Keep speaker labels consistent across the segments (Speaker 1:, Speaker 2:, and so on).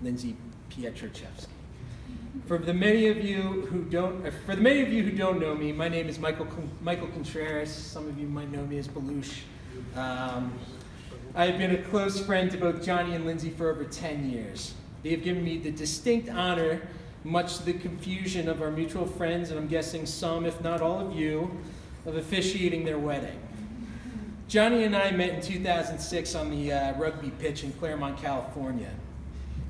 Speaker 1: Lindsay Pietrochevsky. For the many of you who don't know me, my name is Michael Contreras. Some of you might know me as Belush. I have been a close friend to both Jonny and Lindsay for over 10 years. They have given me the distinct honor, much to the confusion of our mutual friends, and I'm guessing some, if not all of you, of officiating their wedding. Jonny and I met in 2006 on the rugby pitch in Claremont, California.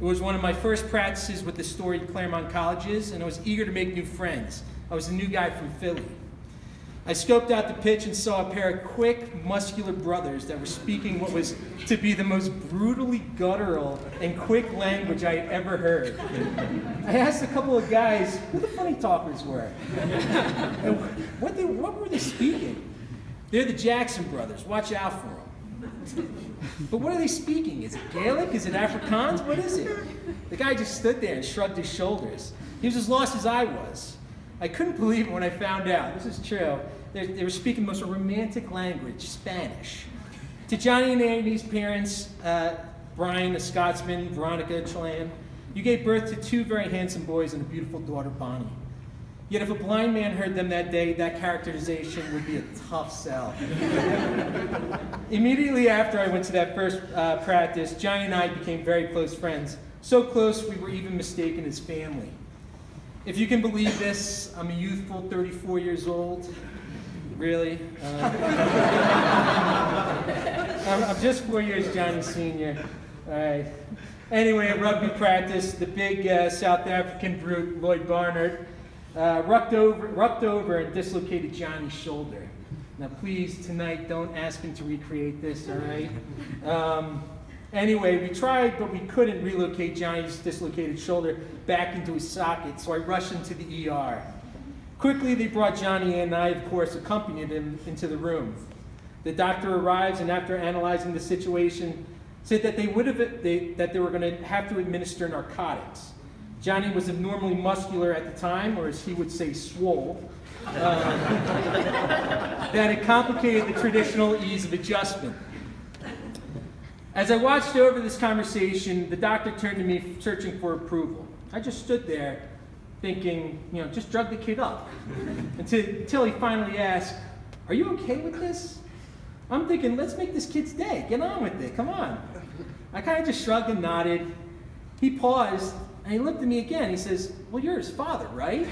Speaker 1: It was one of my first practices with the storied Claremont colleges, and I was eager to make new friends. I was a new guy from Philly. I scoped out the pitch and saw a pair of quick, muscular brothers that were speaking what was to be the most brutally guttural and quick language I had ever heard. I asked a couple of guys who the funny talkers were, and what were they speaking? They're the Jackson brothers. Watch out for them. But what are they speaking? Is it Gaelic? Is it Afrikaans? What is it? The guy just stood there and shrugged his shoulders. He was as lost as I was. I couldn't believe it when I found out. This is true. They were speaking the most romantic language, Spanish. To Jonny and Andy's parents, Brian, a Scotsman, Veronica, a Chilean, you gave birth to two very handsome boys and a beautiful daughter, Bonnie. Yet if a blind man heard them that day, that characterization would be a tough sell. Immediately after I went to that first practice, Jonny and I became very close friends. So close, we were even mistaken as family. If you can believe this, I'm a youthful 34 years old. Really? I'm just 4 years Jonny's senior. All right. Anyway, at rugby practice, the big South African brute, Lloyd Barnard, rucked over and dislocated Jonny's shoulder. Now please, tonight, don't ask him to recreate this, all right? Anyway, we tried, but we couldn't relocate Jonny's dislocated shoulder back into his socket, so I rushed into the ER. Quickly, they brought Jonny in, and I, of course, accompanied him into the room. The doctor arrives, and after analyzing the situation, said that they were going to have to administer narcotics. Jonny was abnormally muscular at the time, or as he would say, swole. That had complicated the traditional ease of adjustment. As I watched over this conversation, the doctor turned to me searching for approval. I just stood there thinking, just drug the kid up. Until he finally asked, "Are you okay with this?" I'm thinking, let's make this kid's day. Get on with it, come on. I kind of just shrugged and nodded. He paused, and he looked at me again. He says, "Well, you're his father, right?"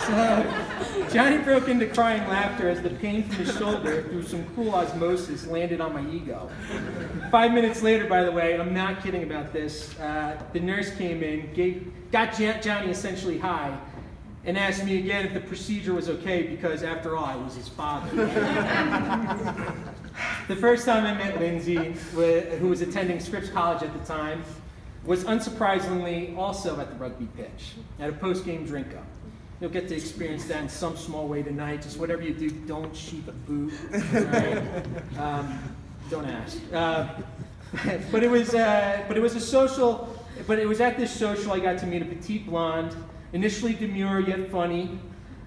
Speaker 1: So Jonny broke into crying laughter as the pain from his shoulder, through some cool osmosis, landed on my ego. 5 minutes later, by the way, and I'm not kidding about this, the nurse came in, got Jonny essentially high, and asked me again if the procedure was okay, because after all, I was his father. The first time I met Lindsay, who was attending Scripps College at the time, was unsurprisingly also at the rugby pitch, at a post-game drink-up. You'll get to experience that in some small way tonight. Just whatever you do, don't cheat the boot. Right? Don't ask. But it was at this social I got to meet a petite blonde, initially demure yet funny,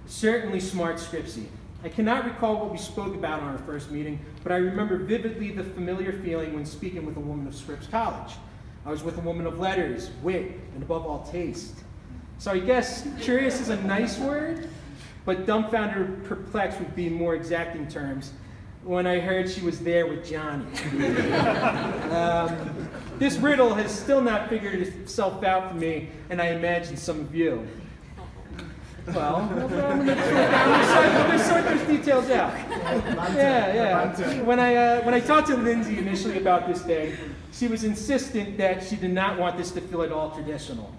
Speaker 1: certainly smart Scripsy. I cannot recall what we spoke about on our first meeting, but I remember vividly the familiar feeling when speaking with a woman of Scripps College. I was with a woman of letters, wit, and above all, taste. So I guess curious is a nice word, but dumbfounded or perplexed would be more exacting terms when I heard she was there with Jonny. This riddle has still not figured itself out for me, and I imagine some of you. Well, I'm going to sort those details out. Yeah. When I talked to Lindsay initially about this day, she was insistent that she did not want this to feel at all traditional.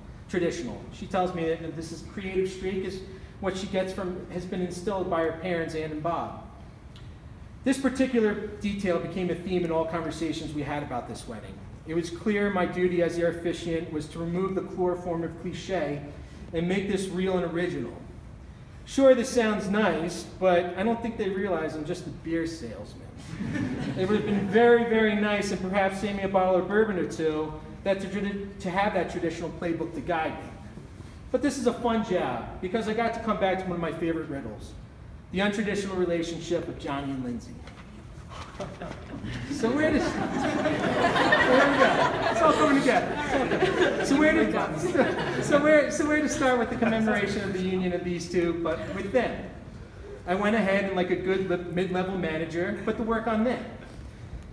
Speaker 1: She tells me that this is creative streak is what she gets has been instilled by her parents, Ann and Bob. This particular detail became a theme in all conversations we had about this wedding. It was clear my duty as their officiant was to remove the chloroform of cliche and make this real and original. Sure, this sounds nice, but I don't think they realize I'm just a beer salesman. It would have been very, very nice, and perhaps save me a bottle of bourbon or two, to have that traditional playbook to guide me. But this is a fun job, because I got to come back to one of my favorite riddles, the untraditional relationship of Jonny and Lindsay. So where we go. It's all coming together. So where to start with the commemoration of the union of these two, but with them? I went ahead and, like a good mid-level manager, put the work on them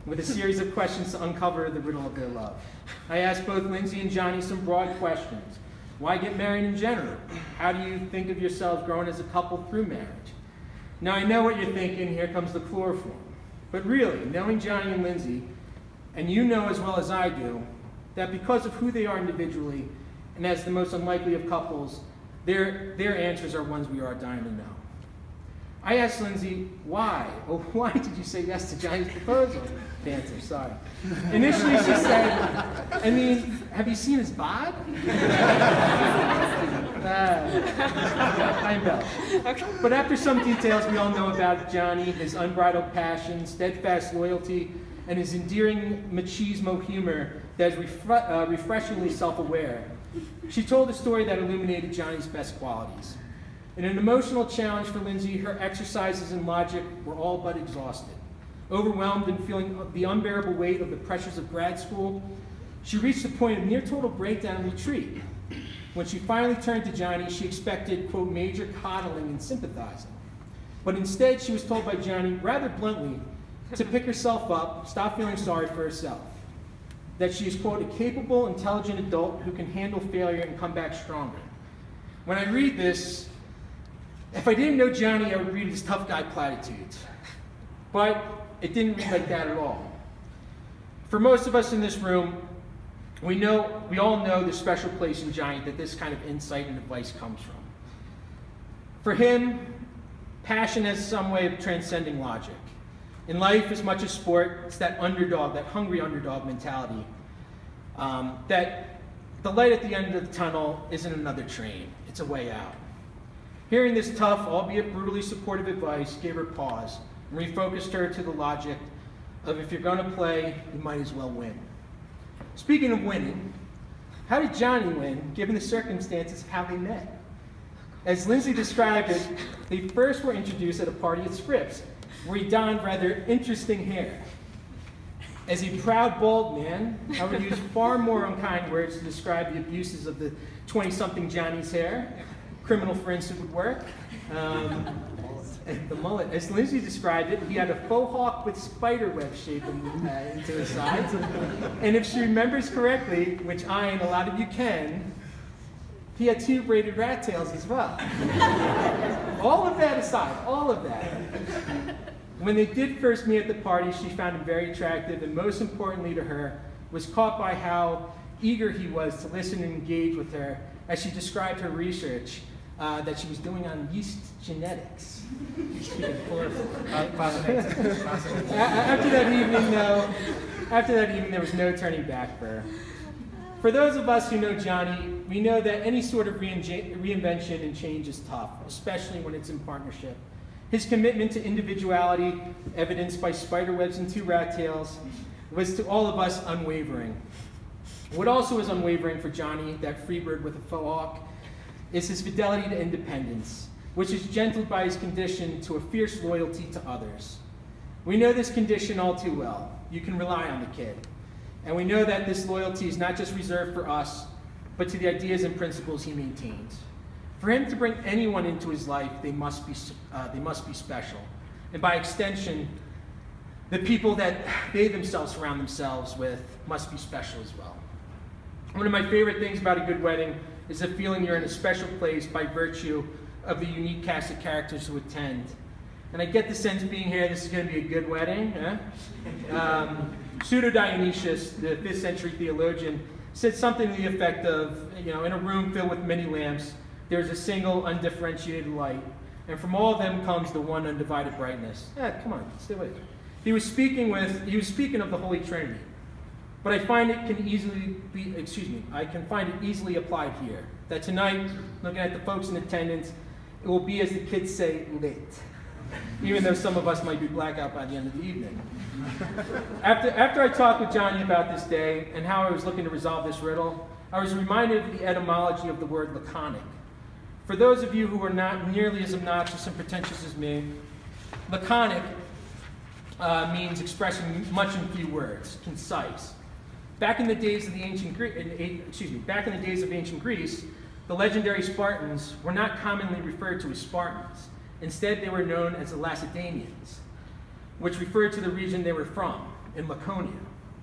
Speaker 1: with a series of questions to uncover the riddle of their love. I asked both Lindsay and Jonny some broad questions. Why get married in general? How do you think of yourselves growing as a couple through marriage? Now I know what you're thinking, here comes the chloroform. But really, knowing Jonny and Lindsay, and you know as well as I do, that because of who they are individually, and as the most unlikely of couples, their answers are ones we are dying to know. I asked Lindsay, why? Oh, why did you say yes to Jonny's proposal? Panther, sorry. Initially she said, I mean, have you seen his bod? I embellish. Okay. But after some details we all know about Jonny, his unbridled passion, steadfast loyalty, and his endearing machismo humor that is refreshingly self-aware, she told a story that illuminated Jonny's best qualities. In an emotional challenge for Lindsay, her exercises in logic were all but exhausted. Overwhelmed and feeling the unbearable weight of the pressures of grad school, she reached the point of near total breakdown and retreat. When she finally turned to Jonny, she expected, quote, major coddling and sympathizing. But instead, she was told by Jonny, rather bluntly, to pick herself up, stop feeling sorry for herself. That she is, quote, a capable, intelligent adult who can handle failure and come back stronger. When I read this, if I didn't know Jonny, I would read his tough guy platitudes. But it didn't read like that at all. For most of us in this room, we all know the special place in Jonny that this kind of insight and advice comes from. For him, passion has some way of transcending logic. In life, as much as sport, it's that underdog, that hungry underdog mentality, that the light at the end of the tunnel isn't another train, it's a way out. Hearing this tough, albeit brutally supportive advice gave her pause and refocused her to the logic of if you're going to play, you might as well win. Speaking of winning, how did Jonny win, given the circumstances of how they met? As Lindsay described it, they first were introduced at a party at Scripps, where he donned rather interesting hair. As a proud, bald man, I would use far more unkind words to describe the abuses of the 20-something Jonny's hair. Criminal, for instance, would work. The mullet. As Lindsay described it, he had a faux hawk with spider web shaping into his sides. And if she remembers correctly, which I and a lot of you can, he had 2 braided rat tails as well. All of that aside, all of that. When they did first meet at the party, she found him very attractive, and most importantly to her, was caught by how eager he was to listen and engage with her as she described her research that she was doing on yeast genetics. After that evening, there was no turning back for her. For those of us who know Jonny, we know that any sort of reinvention and change is tough, especially when it's in partnership. His commitment to individuality, evidenced by spider webs and 2 rat tails, was to all of us unwavering. What also is unwavering for Jonny, that freebird with a faux hawk, is his fidelity to independence, which is gentled by his condition to a fierce loyalty to others. We know this condition all too well. You can rely on the kid. And we know that this loyalty is not just reserved for us, but to the ideas and principles he maintains. For him to bring anyone into his life, they must be special. And by extension, the people that they themselves surround themselves with must be special as well. One of my favorite things about a good wedding is the feeling you're in a special place by virtue of the unique cast of characters who attend. And I get the sense being here, this is going to be a good wedding. Huh? Pseudo-Dionysius, the 5th century theologian, said something to the effect of, in a room filled with many lamps, there's a single undifferentiated light, and from all of them comes the one undivided brightness. Come on, stay with it. He was speaking of the Holy Trinity. But I find it can find it easily applied here. That tonight, looking at the folks in attendance, it will be, as the kids say, lit. Even though some of us might be blackout by the end of the evening. After I talked with Jonny about this day and how I was looking to resolve this riddle, I was reminded of the etymology of the word laconic. For those of you who are not nearly as obnoxious and pretentious as me, laconic means expressing much in few words, concise. Back in the days of ancient Greece, the legendary Spartans were not commonly referred to as Spartans. Instead, they were known as the Lacedaemonians, which referred to the region they were from, in Laconia.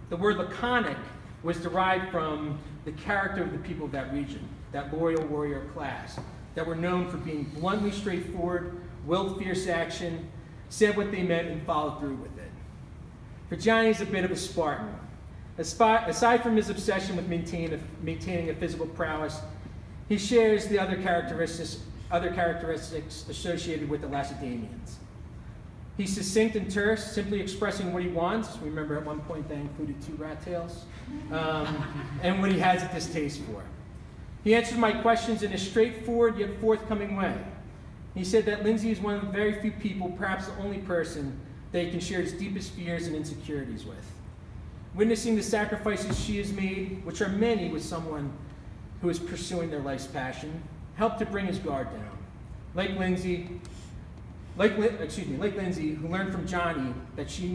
Speaker 1: The word laconic was derived from the character of the people of that region, that loyal warrior class, that were known for being bluntly straightforward, willed fierce action, said what they meant, and followed through with it. For Johnny is a bit of a Spartan. Aside from his obsession with maintaining a physical prowess, he shares the other characteristics associated with the Lacedaemonians. He's succinct and terse, simply expressing what he wants. Remember at one point that included 2 rat tails. And what he has a distaste for. He answered my questions in a straightforward yet forthcoming way. He said that Lindsay is one of the very few people, perhaps the only person, that he can share his deepest fears and insecurities with. Witnessing the sacrifices she has made, which are many with someone who is pursuing their life's passion, helped to bring his guard down. Like Lindsay, who learned from Jonny that she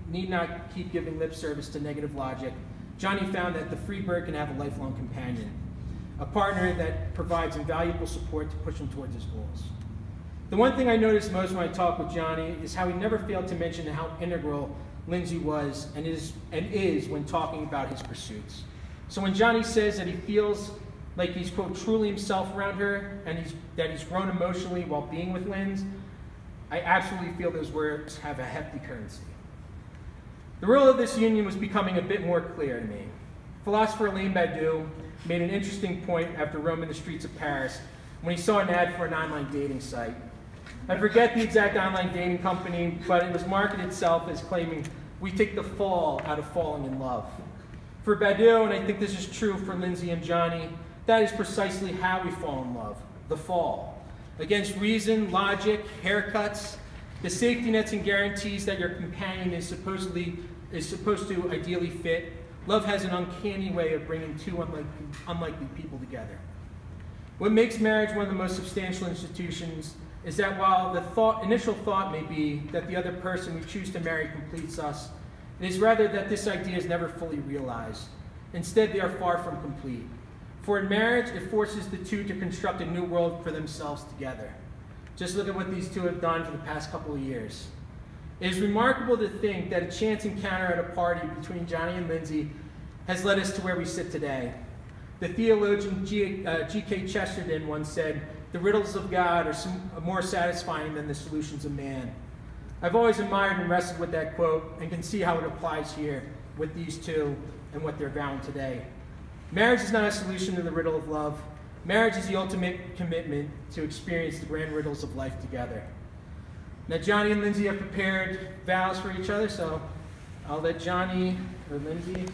Speaker 1: need not keep giving lip service to negative logic, Jonny found that the free bird can have a lifelong companion, a partner that provides invaluable support to push him towards his goals. The one thing I noticed most when I talked with Jonny is how he never failed to mention how integral Lindsay was and is when talking about his pursuits. So when Jonny says that he feels like he's, quote, truly himself around her and that he's grown emotionally while being with Lindsay, I absolutely feel those words have a hefty currency. The role of this union was becoming a bit more clear to me. Philosopher Alain Badiou made an interesting point after roaming the streets of Paris when he saw an ad for an online dating site. I forget the exact online dating company, but it was marketed itself as claiming, "We take the fall out of falling in love." For Badiou, and I think this is true for Lindsay and Jonny, that is precisely how we fall in love, the fall. Against reason, logic, haircuts, the safety nets and guarantees that your companion is supposed to ideally fit, love has an uncanny way of bringing 2 unlikely people together. What makes marriage one of the most substantial institutions is that while the initial thought may be that the other person we choose to marry completes us, it is rather that this idea is never fully realized. Instead, they are far from complete. For in marriage, it forces the 2 to construct a new world for themselves together. Just look at what these 2 have done for the past couple of years. It is remarkable to think that a chance encounter at a party between Jonny and Lindsay has led us to where we sit today. The theologian G.K. Chesterton once said, "The riddles of God are more satisfying than the solutions of man." I've always admired and wrestled with that quote and can see how it applies here with these 2 and what they're vowing today. Marriage is not a solution to the riddle of love. Marriage is the ultimate commitment to experience the grand riddles of life together. Now, Jonny and Lindsay have prepared vows for each other, so I'll let Jonny or Lindsay.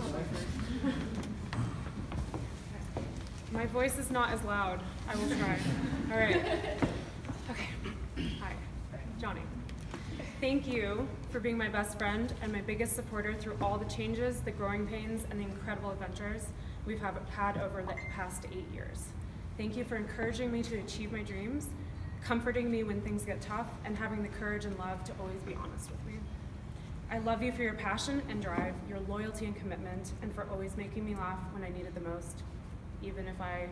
Speaker 2: My voice is not as loud. I will try. All right. Okay. Hi, Jonny. Thank you for being my best friend and my biggest supporter through all the changes, the growing pains, and the incredible adventures we've had over the past 8 years. Thank you for encouraging me to achieve my dreams, comforting me when things get tough, and having the courage and love to always be honest with me. I love you for your passion and drive, your loyalty and commitment, and for always making me laugh when I need it the most, even if I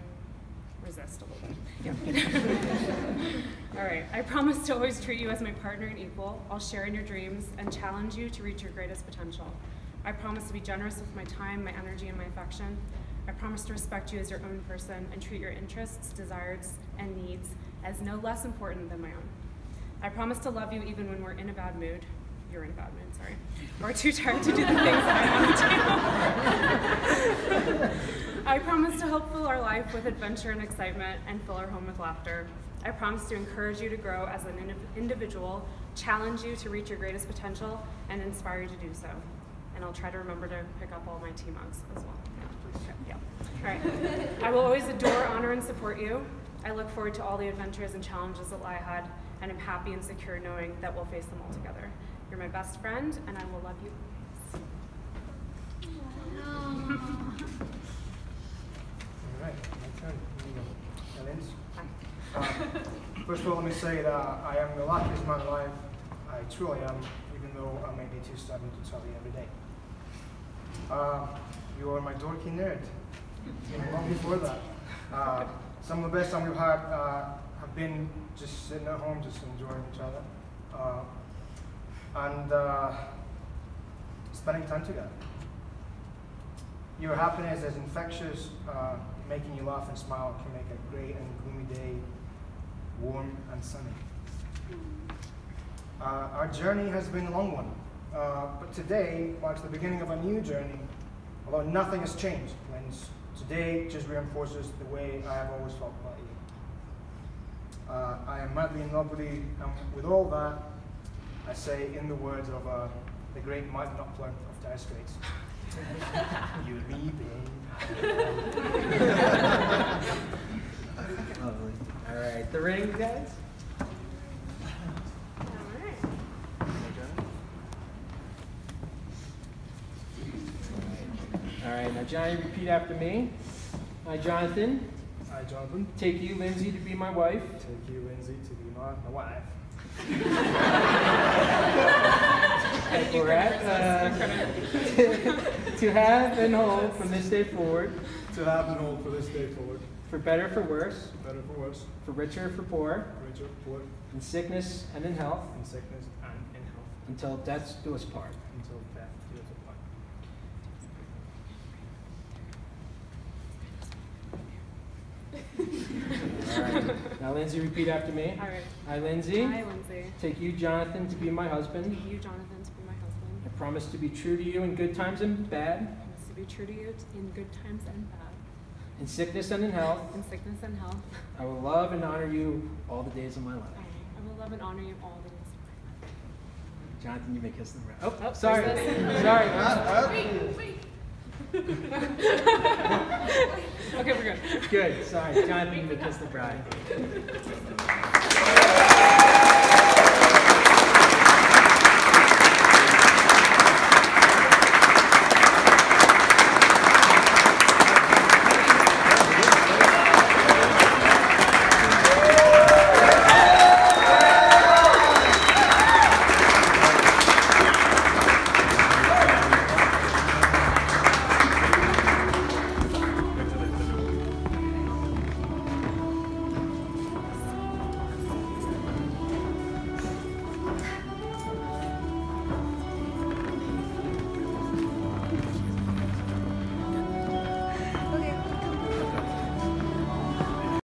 Speaker 2: resist a little bit. Yeah. All right, I promise to always treat you as my partner and equal. I'll share in your dreams and challenge you to reach your greatest potential. I promise to be generous with my time, my energy, and my affection. I promise to respect you as your own person and treat your interests, desires, and needs as no less important than my own. I promise to love you even when we're in a bad mood. You're in a bad mood, sorry. Or too tired to do the things that I want to do. I promise to help fill our life with adventure and excitement and fill our home with laughter. I promise to encourage you to grow as an individual, challenge you to reach your greatest potential, and inspire you to do so. And I'll try to remember to pick up all my tea mugs as well. Yeah. All right. I will always adore, honor, and support you. I look forward to all the adventures and challenges that lie ahead, and I'm happy and secure knowing that we'll face them all together. You're my best friend, and I will love you.
Speaker 3: All right, my turn. Lindsay. First of all, let me say that I am the luckiest man alive. I truly am. even though I may be too stubborn to tell you every day. You are my dorky nerd. Long before that. Some of the best time we've had have been just sitting at home, just enjoying each other. And spending time together. Your happiness is infectious, making you laugh and smile can make a gray and gloomy day warm and sunny. Our journey has been a long one, but today marks the beginning of a new journey, although nothing has changed. Today just reinforces the way I have always felt about you. I am madly in love with you, and with all that, I say in the words of the great Mike Knopfler of Dire Straits, you're leaving.
Speaker 1: Lovely. All right, the ring, guys. All right, now Johnny, repeat after me. I, Jonathan.
Speaker 3: I, Jonathan.
Speaker 1: Take you, Lindsay, to be my wife.
Speaker 3: Take you, Lindsay, to be my wife.
Speaker 1: To have and hold from this day forward.
Speaker 3: To have and hold for this day forward.
Speaker 1: For better, for worse.
Speaker 3: For better, for worse.
Speaker 1: For richer, for poor.
Speaker 3: For richer, for poor.
Speaker 1: In sickness and in health.
Speaker 3: In sickness and in health.
Speaker 1: Until death do us part.
Speaker 3: Until death do us apart.
Speaker 1: All right. Now, Lindsay, repeat after me.
Speaker 2: All right.
Speaker 1: I, Lindsay.
Speaker 2: I, Lindsay.
Speaker 1: Take you, Jonathan, to be my husband.
Speaker 2: Take you, Jonathan, to be my husband.
Speaker 1: I promise to be true to you in good times and bad.
Speaker 2: I promise to be true to you in good times and bad.
Speaker 1: In sickness and in health.
Speaker 2: In sickness and health.
Speaker 1: I will love and honor you all the days of my life.
Speaker 2: I will love and honor you all the days of my life.
Speaker 1: Jonathan, you may kiss the bride. Oh, sorry. Sorry.
Speaker 2: Okay, we're good.
Speaker 1: Good. Sorry. Jonathan, you may kiss the bride.